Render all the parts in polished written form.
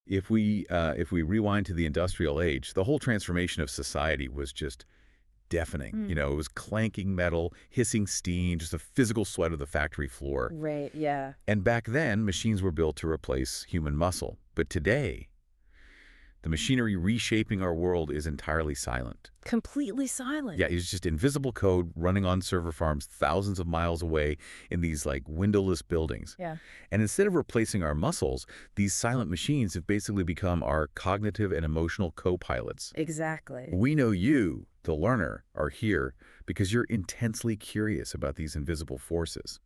If we rewind to the industrial age, the whole transformation of society was just deafening. It was clanking metal, hissing steam, just the physical sweat of the factory floor. Right, yeah. And back then, machines were built to replace human muscle. But today, the machinery reshaping our world is entirely silent. Completely silent. Yeah, it's just invisible code running on server farms thousands of miles away in these like windowless buildings. Yeah. And instead of replacing our muscles, these silent machines have basically become our cognitive and emotional co-pilots. Exactly. We know you, the learner, are here because you're intensely curious about these invisible forces.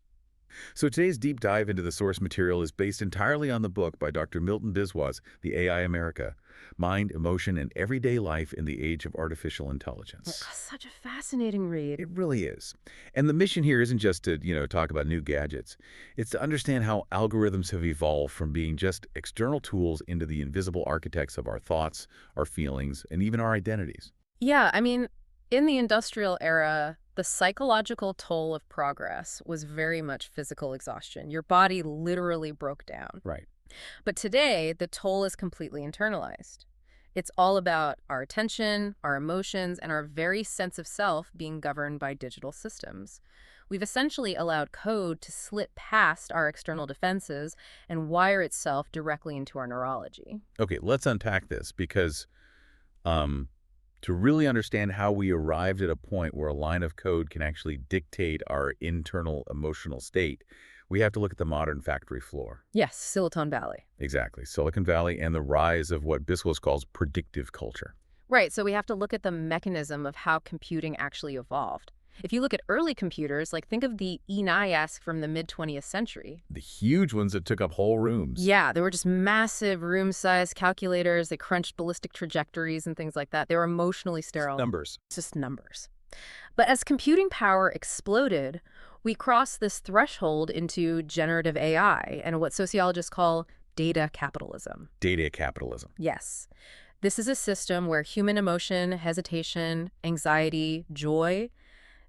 So today's deep dive into the source material is based entirely on the book by Dr. Milton Biswas, The AI America, Mind, Emotion, and Everyday Life in the Age of Artificial Intelligence. Such a fascinating read. It really is. And the mission here isn't just to, talk about new gadgets. It's to understand how algorithms have evolved from being just external tools into the invisible architects of our thoughts, our feelings, and even our identities. Yeah, I mean, in the industrial era, the psychological toll of progress was very much physical exhaustion. Your body literally broke down. Right. But today, the toll is completely internalized. It's all about our attention, our emotions, and our very sense of self being governed by digital systems. We've essentially allowed code to slip past our external defenses and wire itself directly into our neurology. Okay, let's unpack this because to really understand how we arrived at a point where a line of code can actually dictate our internal emotional state, we have to look at the modern factory floor. Yes, Silicon Valley. Exactly. Silicon Valley and the rise of what Biswas calls predictive culture. Right, so we have to look at the mechanism of how computing actually evolved. If you look at early computers, think of the ENIAC from the mid-20th century. The huge ones that took up whole rooms. Yeah, they were just massive room-sized calculators. They crunched ballistic trajectories and things like that. They were emotionally sterile. Numbers. Just numbers. But as computing power exploded, we crossed this threshold into generative AI and what sociologists call data capitalism. Data capitalism. Yes. This is a system where human emotion, hesitation, anxiety, joy,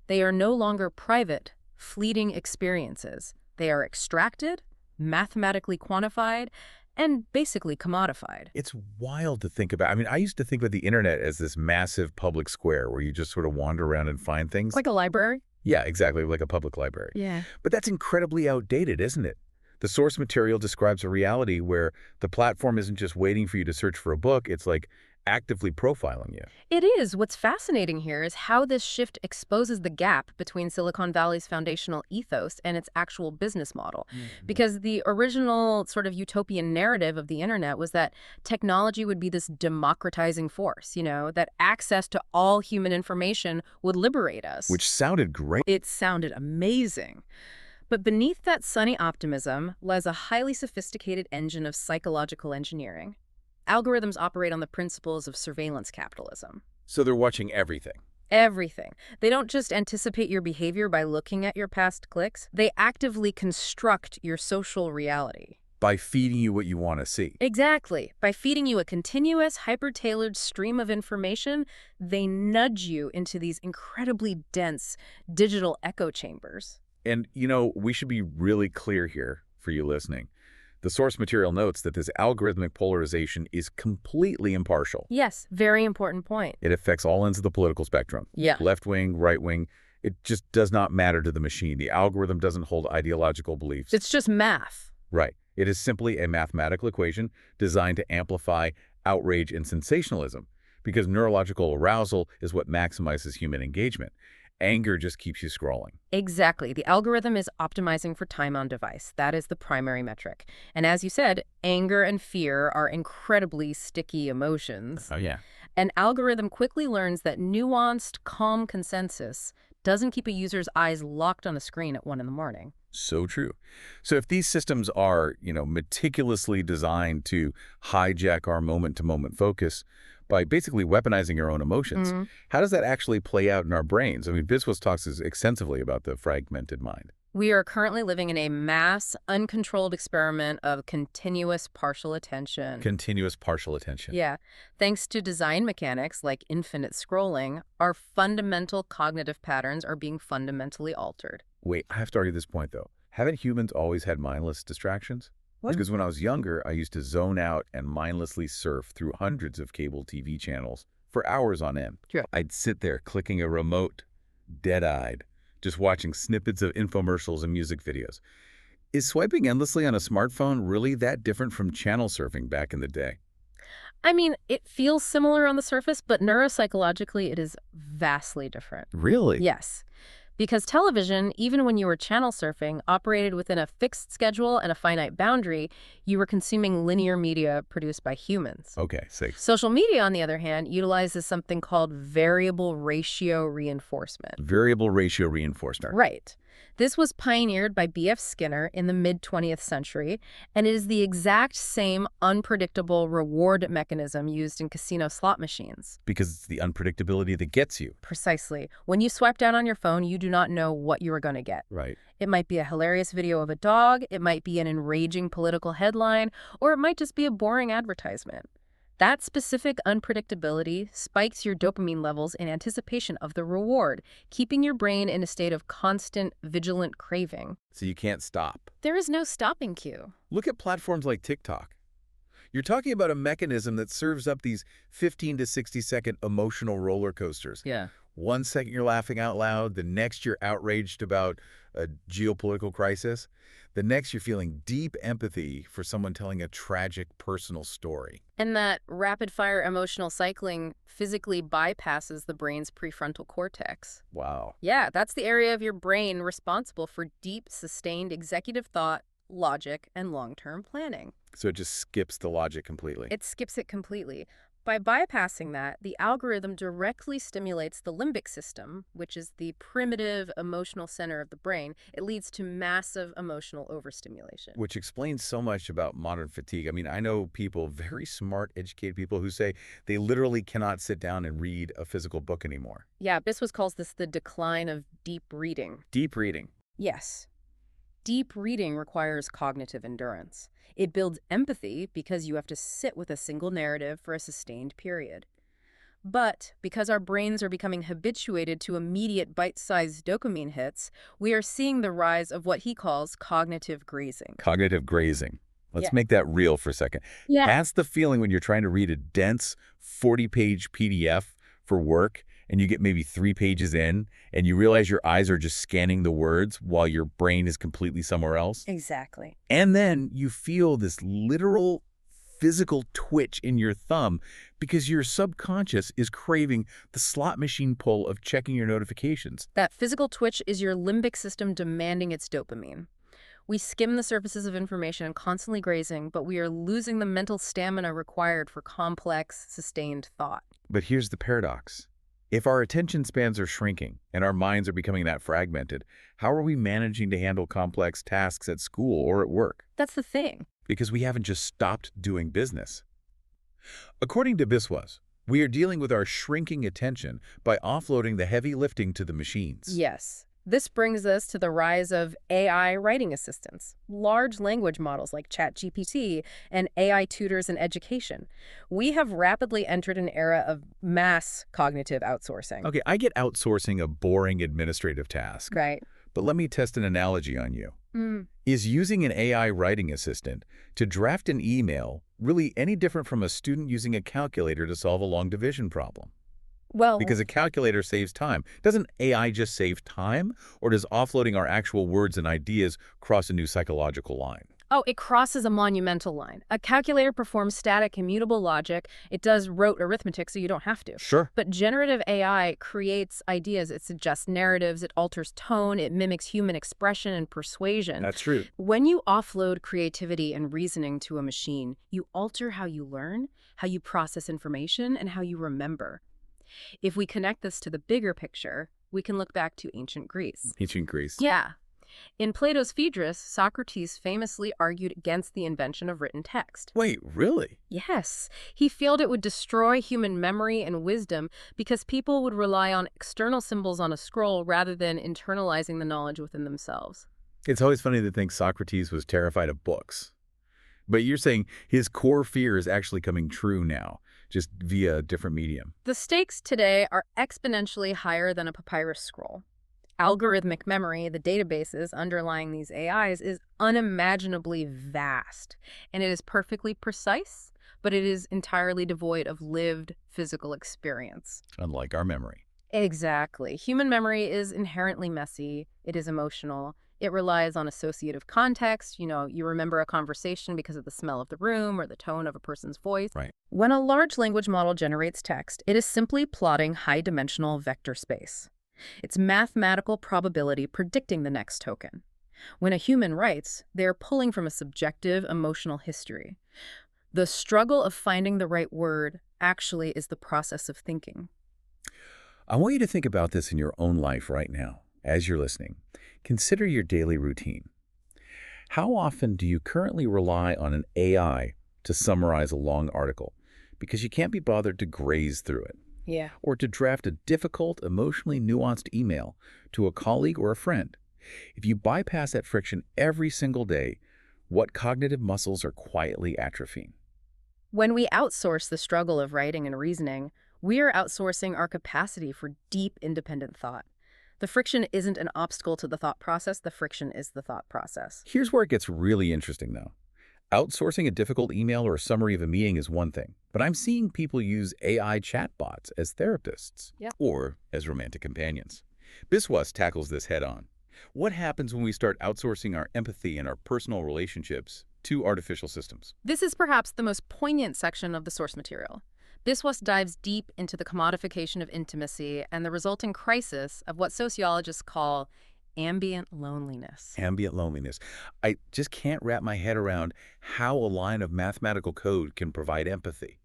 they are no longer private, fleeting experiences. They are extracted, mathematically quantified, and basically commodified. It's wild to think about. I mean, I used to think about the internet as this massive public square where you just sort of wander around and find things. Like a library? Yeah, exactly, like a public library. Yeah. But that's incredibly outdated, isn't it? The source material describes a reality where the platform isn't just waiting for you to search for a book, it's like actively profiling you. It is. What's fascinating here is how this shift exposes the gap between Silicon Valley's foundational ethos and its actual business model. Because the original sort of utopian narrative of the internet was that technology would be this democratizing force, that access to all human information would liberate us. Which sounded great. It sounded amazing. But beneath that sunny optimism lies a highly sophisticated engine of psychological engineering. Algorithms operate on the principles of surveillance capitalism. So they're watching everything. Everything. They don't just anticipate your behavior by looking at your past clicks. They actively construct your social reality. By feeding you what you want to see. Exactly. By feeding you a continuous, hyper-tailored stream of information, they nudge you into these incredibly dense digital echo chambers. And, we should be really clear here for you listening. The source material notes that this algorithmic polarization is completely impartial. Yes, very important point. It affects all ends of the political spectrum. Yeah. Left wing, right wing. It just does not matter to the machine. The algorithm doesn't hold ideological beliefs. It's just math. Right. It is simply a mathematical equation designed to amplify outrage and sensationalism, because neurological arousal is what maximizes human engagement. Anger just keeps you scrolling. Exactly. The algorithm is optimizing for time on device. That is the primary metric. And as you said, anger and fear are incredibly sticky emotions. Oh, yeah. An algorithm quickly learns that nuanced, calm consensus doesn't keep a user's eyes locked on a screen at 1 in the morning. So true. So if these systems are, meticulously designed to hijack our moment-to-moment focus by basically weaponizing our own emotions, how does that actually play out in our brains? I mean, Biswas talks extensively about the fragmented mind. We are currently living in a mass, uncontrolled experiment of continuous partial attention. Continuous partial attention. Yeah. Thanks to design mechanics like infinite scrolling, our fundamental cognitive patterns are being fundamentally altered. Wait, I have to argue this point, though. Haven't humans always had mindless distractions? What? Because when I was younger, I used to zone out and mindlessly surf through hundreds of cable TV channels for hours on end. Sure. I'd sit there clicking a remote, dead-eyed, just watching snippets of infomercials and music videos. Is swiping endlessly on a smartphone really that different from channel surfing back in the day? I mean, it feels similar on the surface, but neuropsychologically, it is vastly different. Really? Yes. Because television, even when you were channel surfing, operated within a fixed schedule and a finite boundary. You were consuming linear media produced by humans. Okay, safe. Social media, on the other hand, utilizes something called variable ratio reinforcement. Variable ratio reinforcement. Right. This was pioneered by B.F. Skinner in the mid-20th century, and it is the exact same unpredictable reward mechanism used in casino slot machines. Because it's the unpredictability that gets you. Precisely. When you swipe down on your phone, you do not know what you are going to get. Right. It might be a hilarious video of a dog, it might be an enraging political headline, or it might just be a boring advertisement. That specific unpredictability spikes your dopamine levels in anticipation of the reward, keeping your brain in a state of constant, vigilant craving. So you can't stop. There is no stopping cue. Look at platforms like TikTok. You're talking about a mechanism that serves up these 15 to 60-second emotional roller coasters. Yeah. 1 second you're laughing out loud, the next you're outraged about a geopolitical crisis, the next you're feeling deep empathy for someone telling a tragic personal story. And that rapid-fire emotional cycling physically bypasses the brain's prefrontal cortex. Wow. Yeah, that's the area of your brain responsible for deep, sustained executive thought, logic, and long-term planning. So it just skips the logic completely. It skips it completely. By bypassing that, the algorithm directly stimulates the limbic system, which is the primitive emotional center of the brain. It leads to massive emotional overstimulation. Which explains so much about modern fatigue. I mean, I know people, very smart, educated people, who say they literally cannot sit down and read a physical book anymore. Yeah, Biswas calls this the decline of deep reading. Deep reading. Yes. Deep reading requires cognitive endurance. It builds empathy because you have to sit with a single narrative for a sustained period. But because our brains are becoming habituated to immediate bite-sized dopamine hits, we are seeing the rise of what he calls cognitive grazing. Cognitive grazing. Let's Yeah. make that real for a second. Yeah. That's the feeling when you're trying to read a dense 40-page PDF for work and you get maybe 3 pages in and you realize your eyes are just scanning the words while your brain is completely somewhere else. Exactly. And then you feel this literal physical twitch in your thumb because your subconscious is craving the slot machine pull of checking your notifications. That physical twitch is your limbic system demanding its dopamine. We skim the surfaces of information and constantly grazing, but we are losing the mental stamina required for complex, sustained thought. But here's the paradox. If our attention spans are shrinking and our minds are becoming that fragmented, how are we managing to handle complex tasks at school or at work? That's the thing. Because we haven't just stopped doing business. According to Biswas, we are dealing with our shrinking attention by offloading the heavy lifting to the machines. Yes. This brings us to the rise of AI writing assistants, large language models like ChatGPT, and AI tutors in education. We have rapidly entered an era of mass cognitive outsourcing. Okay, I get outsourcing a boring administrative task, Right. but let me test an analogy on you. Mm. Is using an AI writing assistant to draft an email really any different from a student using a calculator to solve a long division problem? Well, Because a calculator saves time. Doesn't AI just save time? Or does offloading our actual words and ideas cross a new psychological line? it crosses a monumental line. A calculator performs static, immutable logic. It does rote arithmetic, so you don't have to. Sure. But generative AI creates ideas. It suggests narratives. It alters tone. It mimics human expression and persuasion. That's true. When you offload creativity and reasoning to a machine, you alter how you learn, how you process information, and how you remember. If we connect this to the bigger picture, we can look back to ancient Greece. Ancient Greece. Yeah. In Plato's Phaedrus, Socrates famously argued against the invention of written text. Wait, really? Yes, he feared it would destroy human memory and wisdom because people would rely on external symbols on a scroll rather than internalizing the knowledge within themselves. It's always funny to think Socrates was terrified of books. But you're saying his core fear is actually coming true now, just via a different medium. The stakes today are exponentially higher than a papyrus scroll. Algorithmic memory, the databases underlying these AIs, is unimaginably vast, and it is perfectly precise, but it is entirely devoid of lived physical experience. Unlike our memory. Exactly. Human memory is inherently messy. It is emotional. It relies on associative context. You remember a conversation because of the smell of the room or the tone of a person's voice. Right. When a large language model generates text, it is simply plotting high-dimensional vector space. It's mathematical probability predicting the next token. When a human writes, they're pulling from a subjective emotional history. The struggle of finding the right word actually is the process of thinking. I want you to think about this in your own life right now, as you're listening. Consider your daily routine. How often do you currently rely on an AI to summarize a long article because you can't be bothered to graze through it? Yeah. Or to draft a difficult, emotionally nuanced email to a colleague or a friend? If you bypass that friction every single day, what cognitive muscles are quietly atrophying? When we outsource the struggle of writing and reasoning, we are outsourcing our capacity for deep, independent thought. The friction isn't an obstacle to the thought process. The friction is the thought process. Here's where it gets really interesting, though. Outsourcing a difficult email or a summary of a meeting is one thing, but I'm seeing people use AI chatbots as therapists or as romantic companions. Biswas tackles this head-on. What happens when we start outsourcing our empathy and our personal relationships to artificial systems? This is perhaps the most poignant section of the source material. Biswas dives deep into the commodification of intimacy and the resulting crisis of what sociologists call ambient loneliness. Ambient loneliness. I just can't wrap my head around how a line of mathematical code can provide empathy.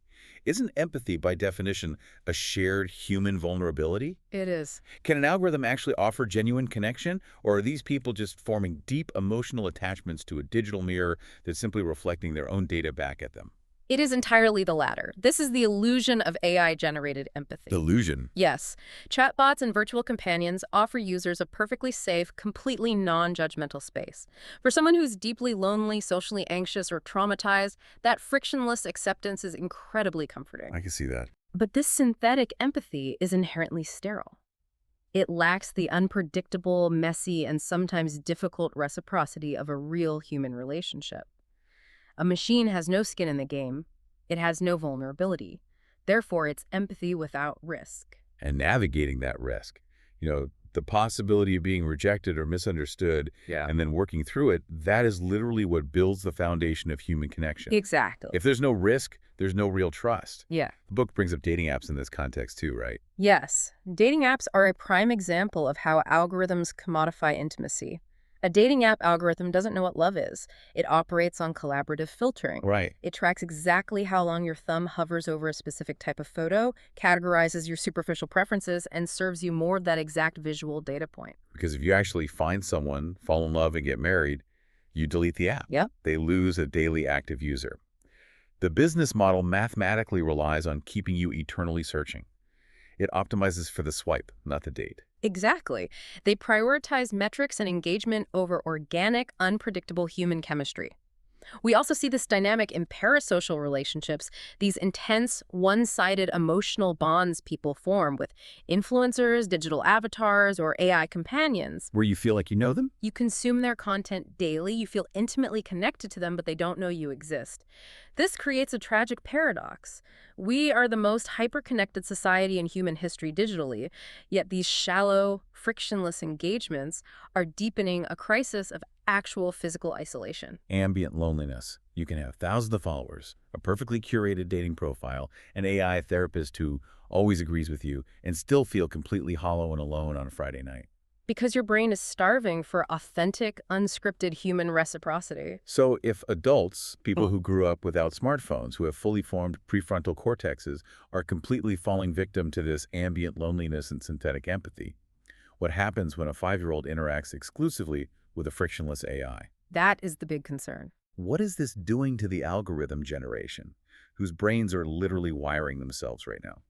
Isn't empathy, by definition, a shared human vulnerability? It is. Can an algorithm actually offer genuine connection, or are these people just forming deep emotional attachments to a digital mirror that's simply reflecting their own data back at them? It is entirely the latter. This is the illusion of AI-generated empathy. Illusion. Yes. Chatbots and virtual companions offer users a perfectly safe, completely non-judgmental space. For someone who's deeply lonely, socially anxious, or traumatized, that frictionless acceptance is incredibly comforting. I can see that. But this synthetic empathy is inherently sterile. It lacks the unpredictable, messy, and sometimes difficult reciprocity of a real human relationship. A machine has no skin in the game. It has no vulnerability. Therefore, it's empathy without risk. And navigating that risk, the possibility of being rejected or misunderstood, and then working through it, that is literally what builds the foundation of human connection. Exactly. If there's no risk, there's no real trust. Yeah. The book brings up dating apps in this context too, right? Yes. Dating apps are a prime example of how algorithms commodify intimacy. A dating app algorithm doesn't know what love is. It operates on collaborative filtering. Right. It tracks exactly how long your thumb hovers over a specific type of photo, categorizes your superficial preferences, and serves you more of that exact visual data point. Because if you actually find someone, fall in love, and get married, you delete the app. Yep. They lose a daily active user. The business model mathematically relies on keeping you eternally searching. It optimizes for the swipe, not the date. Exactly. They prioritize metrics and engagement over organic, unpredictable human chemistry. We also see this dynamic in parasocial relationships, these intense, one-sided emotional bonds people form with influencers, digital avatars, or AI companions. Where you feel like you know them? You consume their content daily, you feel intimately connected to them, but they don't know you exist. This creates a tragic paradox. We are the most hyper-connected society in human history digitally, yet these shallow, frictionless engagements are deepening a crisis of actual physical isolation. Ambient loneliness. You can have thousands of followers, a perfectly curated dating profile, an AI therapist who always agrees with you, and still feel completely hollow and alone on a Friday night. Because your brain is starving for authentic, unscripted human reciprocity. So if adults, people who grew up without smartphones, who have fully formed prefrontal cortexes, are completely falling victim to this ambient loneliness and synthetic empathy, what happens when a 5-year-old interacts exclusively with a frictionless AI? That is the big concern. What is this doing to the algorithm generation, whose brains are literally wiring themselves right now?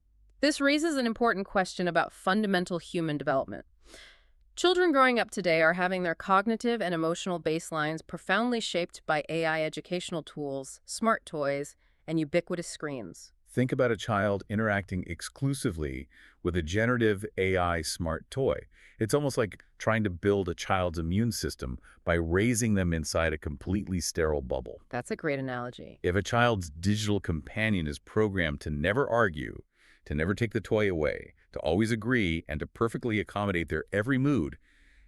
This raises an important question about fundamental human development. Children growing up today are having their cognitive and emotional baselines profoundly shaped by AI educational tools, smart toys, and ubiquitous screens. Think about a child interacting exclusively with a generative AI smart toy. It's almost like trying to build a child's immune system by raising them inside a completely sterile bubble. That's a great analogy. If a child's digital companion is programmed to never argue, to never take the toy away, to always agree, and to perfectly accommodate their every mood,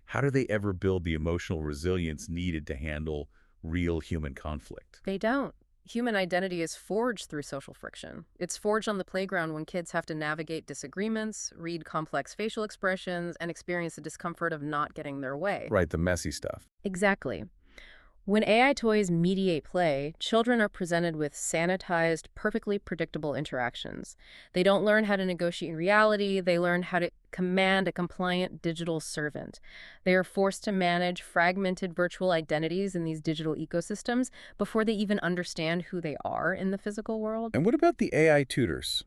how do they ever build the emotional resilience needed to handle real human conflict? They don't. Human identity is forged through social friction. It's forged on the playground when kids have to navigate disagreements, read complex facial expressions, and experience the discomfort of not getting their way. Right, the messy stuff. Exactly. When AI toys mediate play, children are presented with sanitized, perfectly predictable interactions. They don't learn how to negotiate in reality, they learn how to command a compliant digital servant. They are forced to manage fragmented virtual identities in these digital ecosystems before they even understand who they are in the physical world. And what about the AI tutors?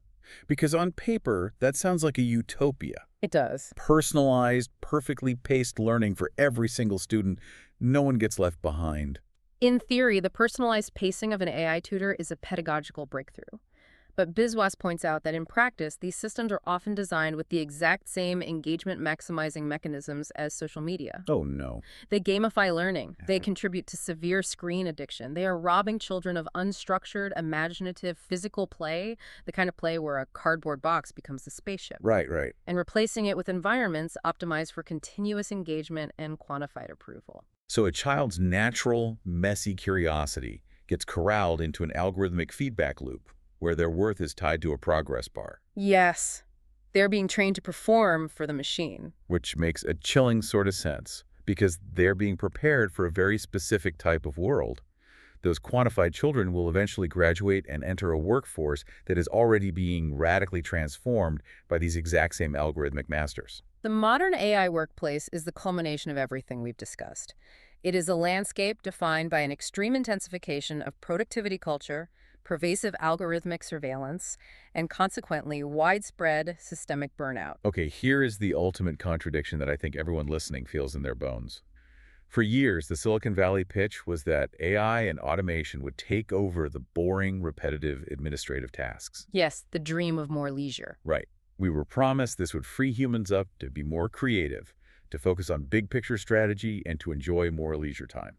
Because on paper, that sounds like a utopia. It does. Personalized, perfectly paced learning for every single student. No one gets left behind. In theory, the personalized pacing of an AI tutor is a pedagogical breakthrough. But Biswas points out that in practice, these systems are often designed with the exact same engagement-maximizing mechanisms as social media. Oh, no. They gamify learning. They contribute to severe screen addiction. They are robbing children of unstructured, imaginative, physical play, the kind of play where a cardboard box becomes a spaceship. Right, right. And replacing it with environments optimized for continuous engagement and quantified approval. So a child's natural, messy curiosity gets corralled into an algorithmic feedback loop where their worth is tied to a progress bar. Yes, they're being trained to perform for the machine. Which makes a chilling sort of sense, because they're being prepared for a very specific type of world. Those quantified children will eventually graduate and enter a workforce that is already being radically transformed by these exact same algorithmic masters. The modern AI workplace is the culmination of everything we've discussed. It is a landscape defined by an extreme intensification of productivity culture, pervasive algorithmic surveillance, and consequently widespread systemic burnout. Okay, here is the ultimate contradiction that I think everyone listening feels in their bones. For years, the Silicon Valley pitch was that AI and automation would take over the boring, repetitive administrative tasks. Yes, the dream of more leisure. Right. We were promised this would free humans up to be more creative, to focus on big-picture strategy, and to enjoy more leisure time.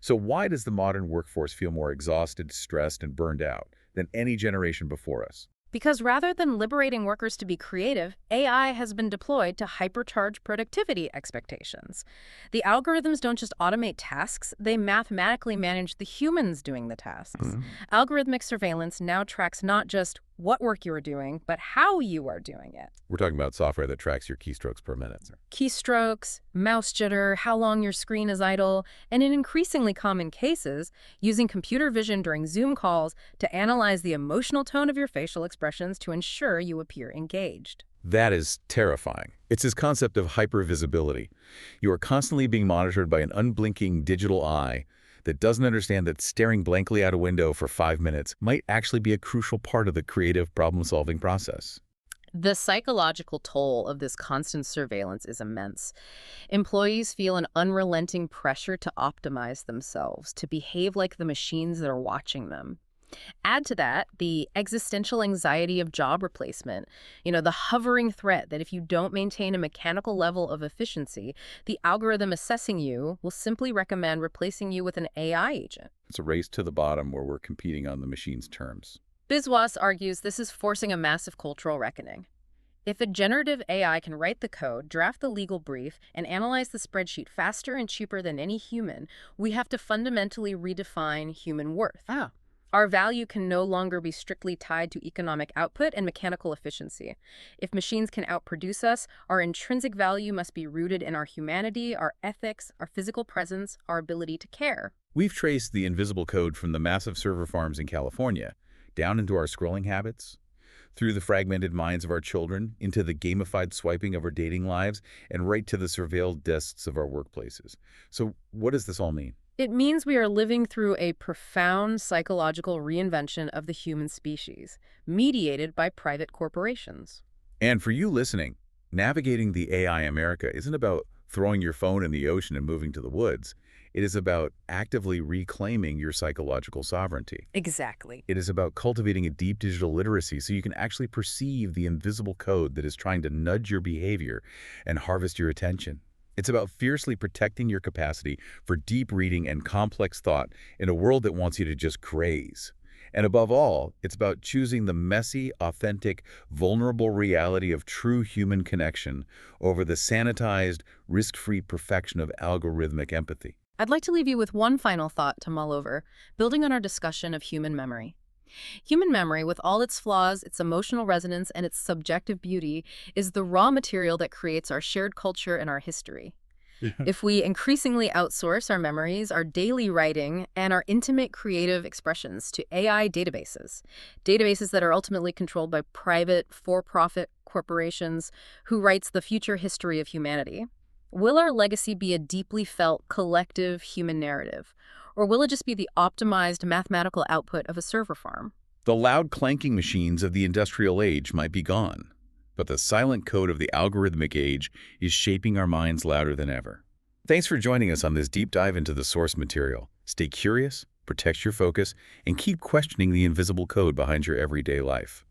So why does the modern workforce feel more exhausted, stressed, and burned out than any generation before us? Because rather than liberating workers to be creative, AI has been deployed to hypercharge productivity expectations. The algorithms don't just automate tasks, they mathematically manage the humans doing the tasks. Algorithmic surveillance now tracks not just what work you are doing, but how you are doing it. We're talking about software that tracks your keystrokes per minute. Keystrokes, mouse jitter, how long your screen is idle, and in increasingly common cases, using computer vision during Zoom calls to analyze the emotional tone of your facial expressions to ensure you appear engaged. That is terrifying. It's this concept of hypervisibility. You are constantly being monitored by an unblinking digital eye that doesn't understand that staring blankly out a window for 5 minutes might actually be a crucial part of the creative problem-solving process. The psychological toll of this constant surveillance is immense. Employees feel an unrelenting pressure to optimize themselves, to behave like the machines that are watching them. Add to that the existential anxiety of job replacement, the hovering threat that if you don't maintain a mechanical level of efficiency, the algorithm assessing you will simply recommend replacing you with an AI agent. It's a race to the bottom where we're competing on the machine's terms. Biswas argues this is forcing a massive cultural reckoning. If a generative AI can write the code, draft the legal brief, and analyze the spreadsheet faster and cheaper than any human, we have to fundamentally redefine human worth. Our value can no longer be strictly tied to economic output and mechanical efficiency. If machines can outproduce us, our intrinsic value must be rooted in our humanity, our ethics, our physical presence, our ability to care. We've traced the invisible code from the massive server farms in California, down into our scrolling habits, through the fragmented minds of our children, into the gamified swiping of our dating lives, and right to the surveilled desks of our workplaces. So what does this all mean? It means we are living through a profound psychological reinvention of the human species, mediated by private corporations. And for you listening, navigating the AI America isn't about throwing your phone in the ocean and moving to the woods. It is about actively reclaiming your psychological sovereignty. Exactly. It is about cultivating a deep digital literacy so you can actually perceive the invisible code that is trying to nudge your behavior and harvest your attention. It's about fiercely protecting your capacity for deep reading and complex thought in a world that wants you to just graze. And above all, it's about choosing the messy, authentic, vulnerable reality of true human connection over the sanitized, risk-free perfection of algorithmic empathy. I'd like to leave you with one final thought to mull over, building on our discussion of human memory. Human memory, with all its flaws, its emotional resonance, and its subjective beauty, is the raw material that creates our shared culture and our history. Yeah. If we increasingly outsource our memories, our daily writing, and our intimate creative expressions to AI databases that are ultimately controlled by private, for-profit corporations who writes the future history of humanity, will our legacy be a deeply felt, collective human narrative? Or will it just be the optimized mathematical output of a server farm? The loud clanking machines of the industrial age might be gone, but the silent code of the algorithmic age is shaping our minds louder than ever. Thanks for joining us on this deep dive into the source material. Stay curious, protect your focus, and keep questioning the invisible code behind your everyday life.